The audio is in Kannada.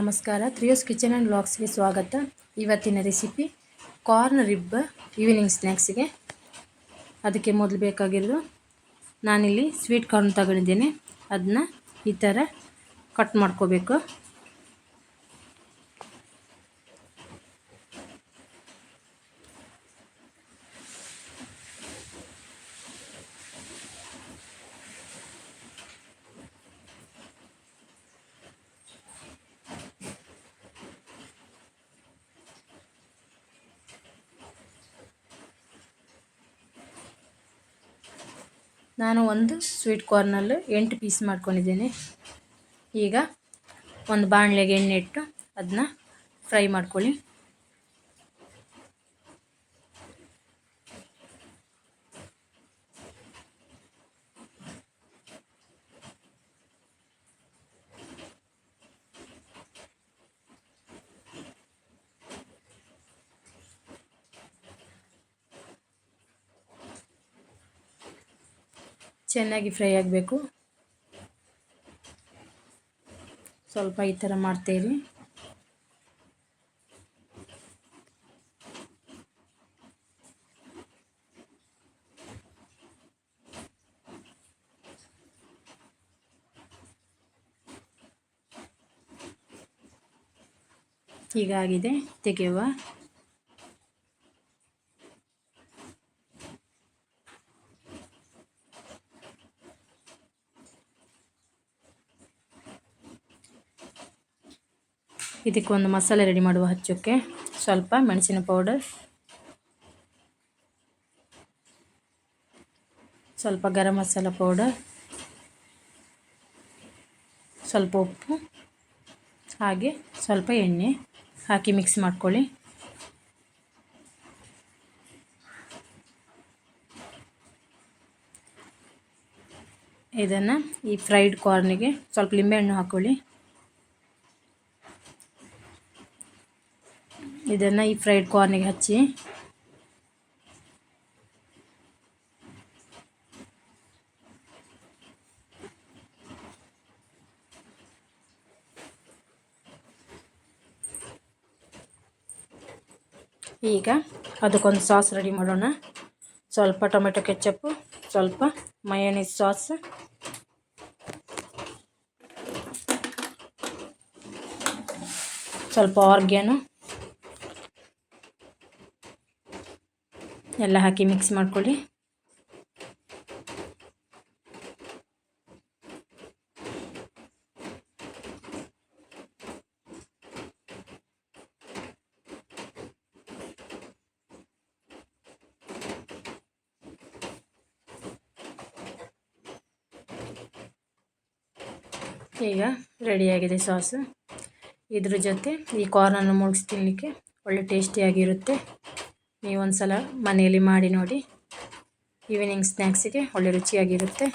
ನಮಸ್ಕಾರ. ತ್ರಿಯೋಸ್ ಕಿಚನ್ ಆ್ಯಂಡ್ ವ್ಲಾಗ್ಸ್ಗೆ ಸ್ವಾಗತ. ಇವತ್ತಿನ ರೆಸಿಪಿ ಕಾರ್ನ್ ರಿಬ್ ಈವ್ನಿಂಗ್ ಸ್ನ್ಯಾಕ್ಸಿಗೆ. ಅದಕ್ಕೆ ಮೊದಲು ಬೇಕಾಗಿರೋದು, ನಾನಿಲ್ಲಿ ಸ್ವೀಟ್ ಕಾರ್ನ್ ತಗೊಂಡಿದ್ದೇನೆ. ಅದನ್ನ ಈ ಥರ ಕಟ್ ಮಾಡ್ಕೋಬೇಕು. ನಾನು ಒಂದು ಸ್ವೀಟ್ ಕಾರ್ನಲ್ಲಿ 8 ಪೀಸ್ ಮಾಡ್ಕೊಂಡಿದ್ದೇನೆ. ಈಗ ಒಂದು ಬಾಣಲೆಗೆ ಎಣ್ಣೆ ಇಟ್ಟು ಅದನ್ನ ಫ್ರೈ ಮಾಡ್ಕೊಳ್ಳಿ. ಚೆನ್ನಾಗಿ ಫ್ರೈ ಆಗಬೇಕು. ಸ್ವಲ್ಪ ಈ ಥರ ಮಾಡ್ತೇವೆ. ಹೀಗಾಗಿದೆ, ತೆಗೆಯುವ. ಇದಕ್ಕೊಂದು ಮಸಾಲೆ ರೆಡಿ ಮಾಡುವ. ಹಚ್ಚೋಕ್ಕೆ ಸ್ವಲ್ಪ ಮೆಣಸಿನ ಪೌಡರ್, ಸ್ವಲ್ಪ ಗರಂ ಮಸಾಲ ಪೌಡರ್, ಸ್ವಲ್ಪ ಉಪ್ಪು, ಹಾಗೆ ಸ್ವಲ್ಪ ಎಣ್ಣೆ ಹಾಕಿ ಮಿಕ್ಸ್ ಮಾಡ್ಕೊಳ್ಳಿ. ಇದನ್ನು ಈ ಫ್ರೈಡ್ ಕಾರ್ನಿಗೆ ಸ್ವಲ್ಪ ಲಿಂಬೆಹಣ್ಣು ಹಾಕ್ಕೊಳ್ಳಿ. ಇದನ್ನು ಈ ಫ್ರೈಡ್ ಕಾರ್ನಿಗೆ ಹಚ್ಚಿ ಈಗ ಅದಕ್ಕೊಂದು ಸಾಸ್ ರೆಡಿ ಮಾಡೋಣ. ಸ್ವಲ್ಪ ಟೊಮೆಟೊ ಕೆಚಪ್ಪು, ಸ್ವಲ್ಪ ಮಯೋನೀಸ್ ಸಾಸ್, ಸ್ವಲ್ಪ ಆರ್ಗ್ಯಾನೋ ಎಲ್ಲ ಹಾಕಿ ಮಿಕ್ಸ್ ಮಾಡ್ಕೊಳ್ಳಿ. ಈಗ ರೆಡಿಯಾಗಿದೆ ಸಾಸು. ಇದ್ರ ಜೊತೆ ಈ ಕಾರ್ನನ್ನು ಮುಗಿಸಿ ತಿನ್ನಲಿಕ್ಕೆ ಒಳ್ಳೆ ಟೇಸ್ಟಿಯಾಗಿರುತ್ತೆ. ನೀವೊಂದು ಸಲ ಮನೆಯಲ್ಲಿ ಮಾಡಿ ನೋಡಿ. ಈವ್ನಿಂಗ್ ಸ್ನ್ಯಾಕ್ಸಿಗೆ ಒಳ್ಳೆ ರುಚಿಯಾಗಿರುತ್ತೆ.